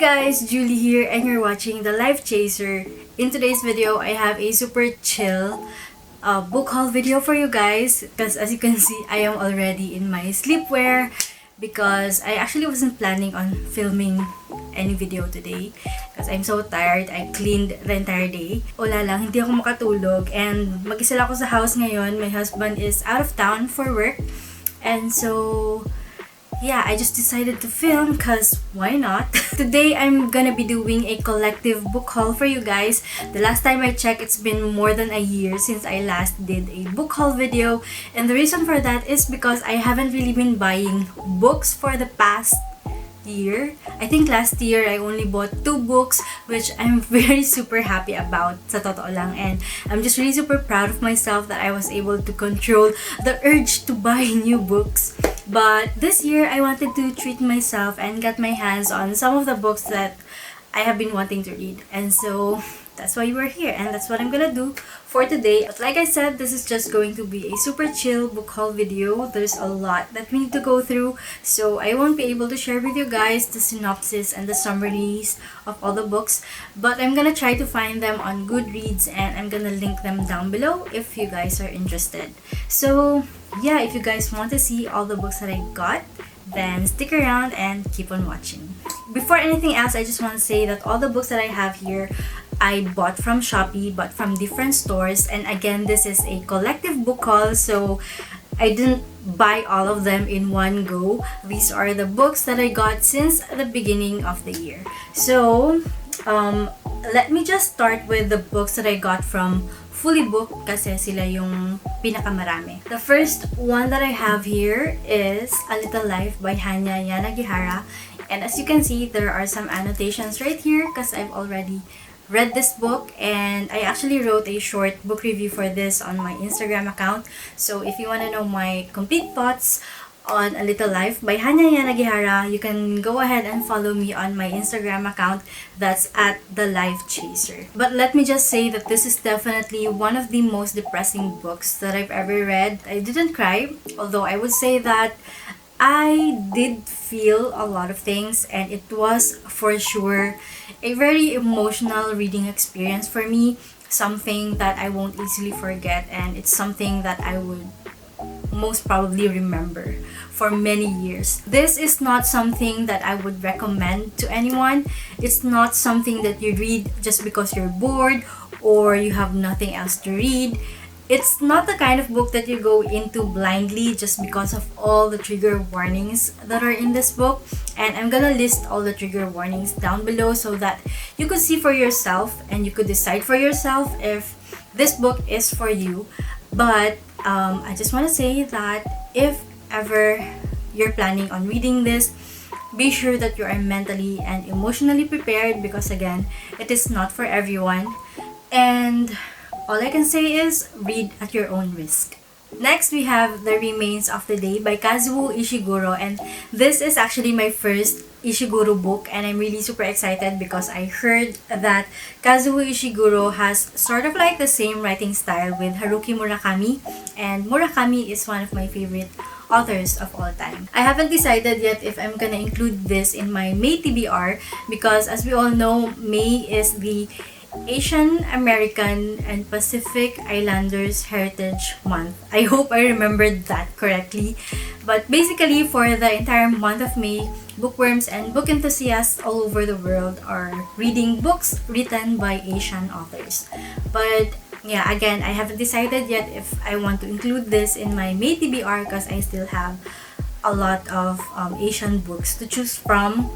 guys, Julie here and you're watching The Life Chaser. In today's video, I have a super chill book haul video for you guys because as you can see, I am already in my sleepwear because I actually wasn't planning on filming any video today because I'm so tired. I cleaned the entire day. Wala lang, hindi ako makatulog and mag-isa lang ako sa house ngayon. My husband is out of town for work and so yeah, I just decided to film because why not? Today, I'm gonna be doing a collective book haul for you guys. The last time I checked, it's been more than a year since I last did a book haul video. And the reason for that is because I haven't really been buying books for the past year. I think last year I only bought 2 books, which I'm very super happy about, sa totoo lang. And I'm just really super proud of myself that I was able to control the urge to buy new books. But this year I wanted to treat myself and get my hands on some of the books that I have been wanting to read. And so that's why we're here and that's what I'm gonna do for today. Like I said, this is just going to be a super chill book haul video. There's a lot that we need to go through, so I won't be able to share with you guys the synopsis and the summaries of all the books, but I'm gonna try to find them on Goodreads and I'm gonna link them down below if you guys are interested. So yeah, if you guys want to see all the books that I got, then stick around and keep on watching. Before anything else, I just want to say that all the books that I have here I bought from Shopee, but from different stores. And again, this is a collective book haul, so I didn't buy all of them in one go. These are the books that I got since the beginning of the year. So, let me just start with the books that I got from Fully Booked kasi sila yung pinakamarami. The first one that I have here is A Little Life by Hanya Yanagihara. And as you can see, there are some annotations right here because I've already read this book and I actually wrote a short book review for this on my Instagram account. So if you want to know my complete thoughts on A Little Life by Hanya Yanagihara, you can go ahead and follow me on my Instagram account. That's at The Life Chaser. But let me just say that this is definitely one of the most depressing books that I've ever read. I didn't cry, although I would say that I did feel a lot of things and it was for sure a very emotional reading experience for me. Something that I won't easily forget and it's something that I would most probably remember for many years. This is not something that I would recommend to anyone. It's not something that you read just because you're bored or you have nothing else to read. It's not the kind of book that you go into blindly just because of all the trigger warnings that are in this book. And I'm gonna list all the trigger warnings down below so that you could see for yourself and you could decide for yourself if this book is for you. But I just want to say that if ever you're planning on reading this, be sure that you are mentally and emotionally prepared because again, it is not for everyone. And all I can say is read at your own risk. Next, we have The Remains of the Day by Kazuo Ishiguro, and this is actually my first Ishiguro book and I'm really super excited because I heard that Kazuo Ishiguro has sort of like the same writing style with Haruki Murakami, and Murakami is one of my favorite authors of all time. I haven't decided yet if I'm gonna include this in my May TBR because as we all know, May is the Asian American and Pacific Islanders Heritage Month. I hope I remembered that correctly. But basically, for the entire month of May, bookworms and book enthusiasts all over the world are reading books written by Asian authors. But yeah, again, I haven't decided yet if I want to include this in my May TBR because I still have a lot of Asian books to choose from.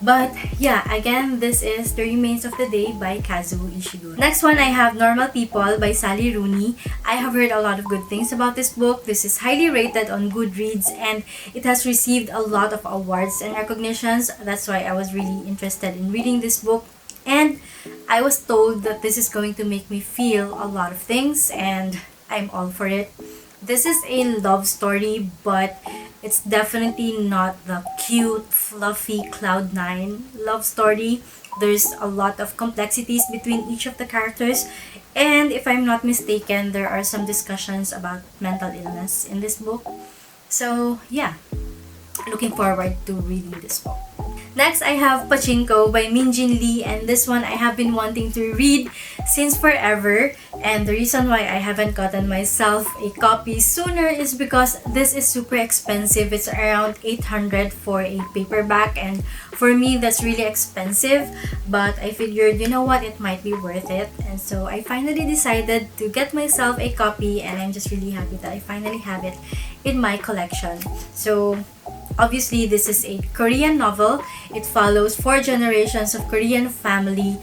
But yeah, again, this is The Remains of the Day by Kazuo Ishiguro. Next one, I have Normal People by Sally Rooney. I have heard a lot of good things about this book. This is highly rated on Goodreads and it has received a lot of awards and recognitions. That's why I was really interested in reading this book. And I was told that this is going to make me feel a lot of things and I'm all for it. This is a love story, but it's definitely not the cute, fluffy Cloud9 love story. There's a lot of complexities between each of the characters. And if I'm not mistaken, there are some discussions about mental illness in this book. So yeah, looking forward to reading this book. Next, I have Pachinko by Jin Lee, and this one I have been wanting to read since forever. And the reason why I haven't gotten myself a copy sooner is because this is super expensive. It's around 800 for a paperback, and for me that's really expensive. But I figured, you know what, it might be worth it. And so I finally decided to get myself a copy, and I'm just really happy that I finally have it in my collection. So obviously, this is a Korean novel. It follows 4 generations of Korean family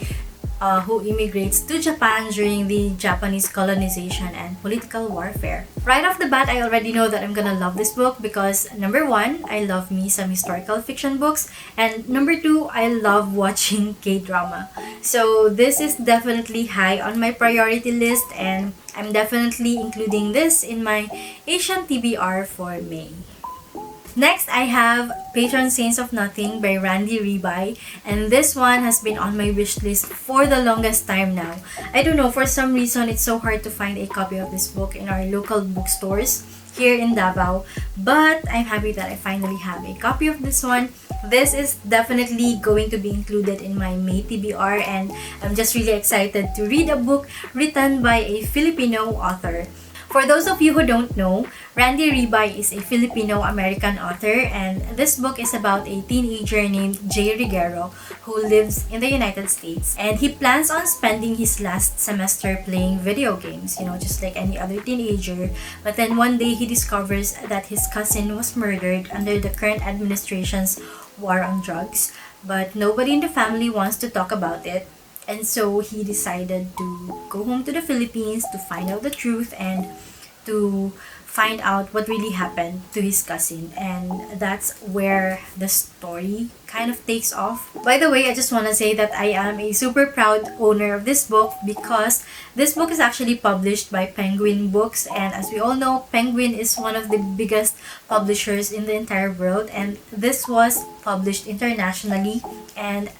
who immigrates to Japan during the Japanese colonization and political warfare. Right off the bat, I already know that I'm gonna love this book because number 1, I love me some historical fiction books, and number 2, I love watching K-drama. So this is definitely high on my priority list, and I'm definitely including this in my Asian TBR for May. Next, I have Patron Saints of Nothing by Randy Ribay, and this one has been on my wish list for the longest time now. I don't know, for some reason it's so hard to find a copy of this book in our local bookstores here in Davao, but I'm happy that I finally have a copy of this one. This is definitely going to be included in my May TBR, and I'm just really excited to read a book written by a Filipino author. For those of you who don't know, Randy Ribay is a Filipino-American author, and this book is about a teenager named Jay Riguero who lives in the United States, and he plans on spending his last semester playing video games, just like any other teenager. But then one day he discovers that his cousin was murdered under the current administration's war on drugs, but nobody in the family wants to talk about it. And so he decided to go home to the Philippines to find out the truth and to find out what really happened to his cousin. And that's where the story kind of takes off. By the way, I just want to say that I am a super proud owner of this book because this book is actually published by Penguin Books. And as we all know, Penguin is one of the biggest publishers in the entire world. And this was published internationally. And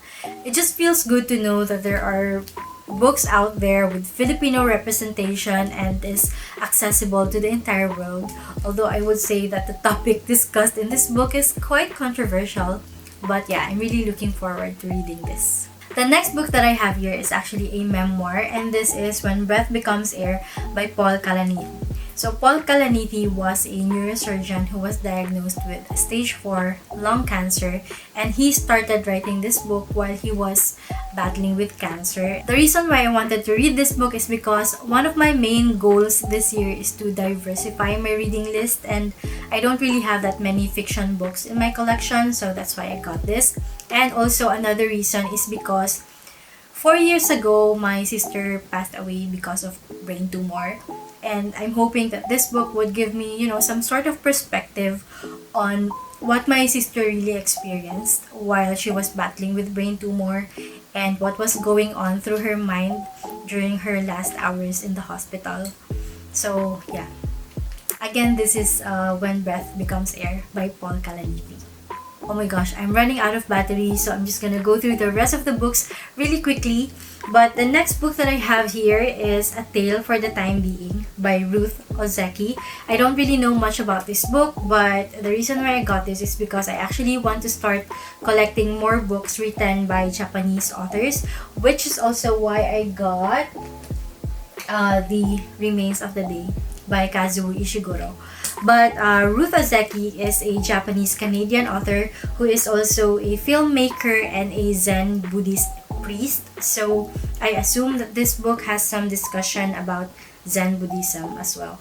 it just feels good to know that there are books out there with Filipino representation and is accessible to the entire world. Although I would say that the topic discussed in this book is quite controversial. But yeah, I'm really looking forward to reading this. The next book that I have here is actually a memoir, and this is When Breath Becomes Air by Paul Kalanithi. So Paul Kalanithi was a neurosurgeon who was diagnosed with stage 4 lung cancer, and he started writing this book while he was battling with cancer. The reason why I wanted to read this book is because one of my main goals this year is to diversify my reading list, and I don't really have that many fiction books in my collection, so that's why I got this. And also another reason is because 4 years ago, my sister passed away because of brain tumor. And I'm hoping that this book would give me, some sort of perspective on what my sister really experienced while she was battling with brain tumor and what was going on through her mind during her last hours in the hospital. So, yeah. Again, this is When Breath Becomes Air by Paul Kalanithi. Oh my gosh, I'm running out of battery, so I'm just gonna go through the rest of the books really quickly. But the next book that I have here is A Tale for the Time Being by Ruth Ozeki. I don't really know much about this book, but the reason why I got this is because I actually want to start collecting more books written by Japanese authors, which is also why I got The Remains of the Day by Kazuo Ishiguro. But Ruth Ozeki is a Japanese-Canadian author who is also a filmmaker and a Zen Buddhist priest. So I assume that this book has some discussion about Zen Buddhism as well.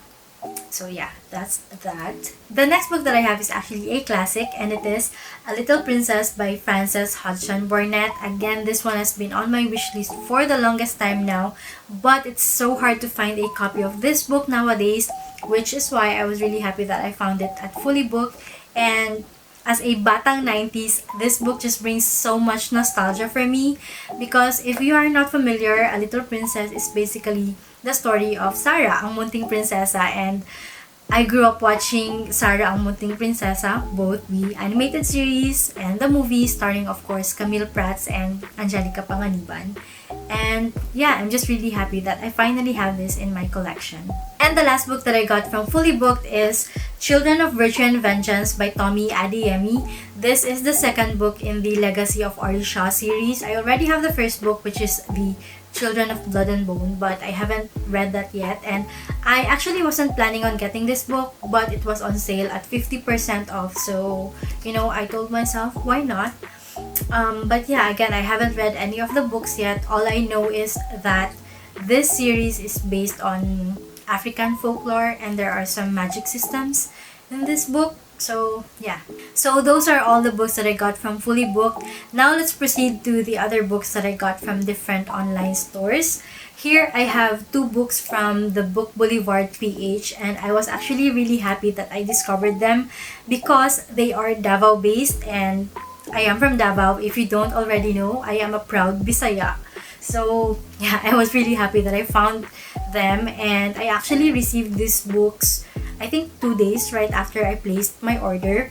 So yeah, that's that. The next book that I have is actually a classic, and it is A Little Princess by Frances Hudgson Burnett. Again, this one has been on my wish list for the longest time now, but it's so hard to find a copy of this book nowadays, which is why I was really happy that I found it at Fully Booked. And as a batang 90s, this book just brings so much nostalgia for me because if you are not familiar, A Little Princess is basically the story of Sarah, ang munting prinsesa, and I grew up watching Sarah, ang munting prinsesa, both the animated series and the movie starring of course Camille Prats and Angelica Panganiban. And yeah, I'm just really happy that I finally have this in my collection. And the last book that I got from Fully Booked is Children of Virtue and Vengeance by Tomi Adeyemi. This is the second book in the Legacy of Orisha series. I already have the first book, which is the Children of Blood and Bone, but I haven't read that yet, and I actually wasn't planning on getting this book, but it was on sale at 50% off, so I told myself, why not? But yeah, again, I haven't read any of the books yet. All I know is that this series is based on African folklore and there are some magic systems in this book. So yeah, so those are all the books that I got from Fully Booked. Now let's proceed to the other books that I got from different online stores. Here I have 2 books from the Book Boulevard PH, and I was actually really happy that I discovered them because they are Davao based, and I am from Davao. If you don't already know, I am a proud Bisaya. So yeah, I was really happy that I found them, and I actually received these books I think 2 days right after I placed my order.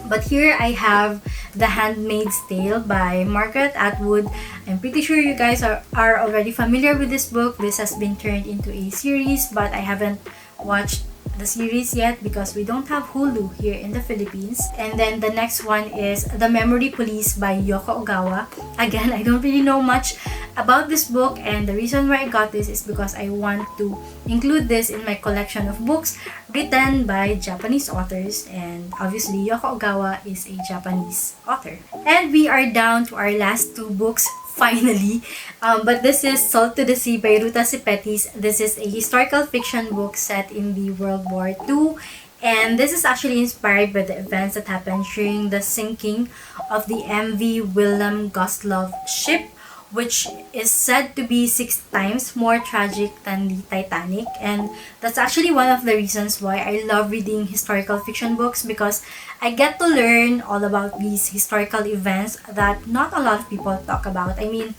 But here I have The Handmaid's Tale by Margaret Atwood. I'm pretty sure you guys are already familiar with this book. This has been turned into a series, but I haven't watched the series yet because we don't have Hulu here in the Philippines. And then the next one is The Memory Police by Yoko Ogawa. Again, I don't really know much about this book, and the reason why I got this is because I want to include this in my collection of books written by Japanese authors, and obviously Yoko Ogawa is a Japanese author. And we are down to our last 2 books finally, but this is Salt to the Sea by Ruta Sipetis. This is a historical fiction book set in the World War II, and this is actually inspired by the events that happened during the sinking of the MV Willem Gustloff ship, which is said to be 6 times more tragic than the Titanic. And that's actually one of the reasons why I love reading historical fiction books, because I get to learn all about these historical events that not a lot of people talk about. I mean,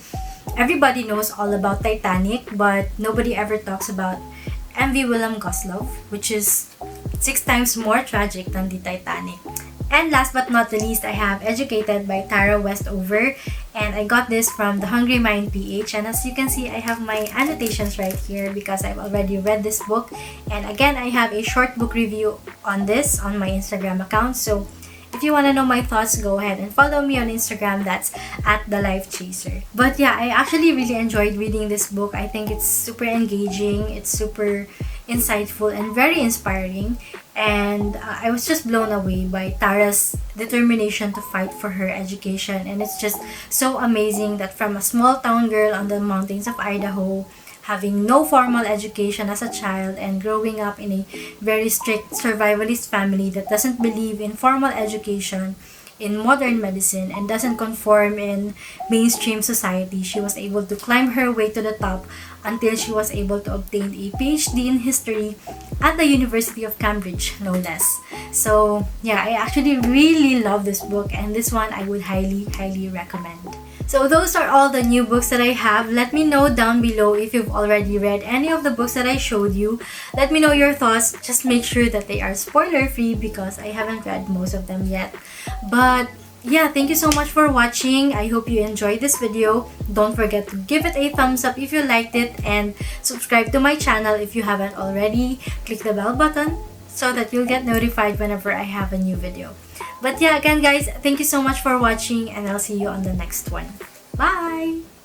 everybody knows all about Titanic, but nobody ever talks about MV Willem Gustloff, which is 6 times more tragic than the Titanic. And last but not the least, I have Educated by Tara Westover, and I got this from The Hungry Mind PH, and as you can see, I have my annotations right here because I've already read this book. And again, I have a short book review on this on my Instagram account, so if you want to know my thoughts, go ahead and follow me on Instagram. That's at The Life Chaser. But yeah, I actually really enjoyed reading this book. I think it's super engaging, it's super insightful and very inspiring, and I was just blown away by Tara's determination to fight for her education. And it's just so amazing that from a small town girl on the mountains of Idaho, having no formal education as a child and growing up in a very strict survivalist family that doesn't believe in formal education in modern medicine and doesn't conform in mainstream society, she was able to climb her way to the top until she was able to obtain a PhD in history at the University of Cambridge, no less. So yeah, I actually really love this book, and this one I would highly recommend. So those are all the new books that I have. Let me know down below if you've already read any of the books that I showed you. Let me know your thoughts. Just make sure that they are spoiler free because I haven't read most of them yet. But yeah, thank you so much for watching. I hope you enjoyed this video. Don't forget to give it a thumbs up if you liked it, and subscribe to my channel if you haven't already. Click the bell button so that you'll get notified whenever I have a new video. But yeah, again guys, thank you so much for watching, and I'll see you on the next one. Bye!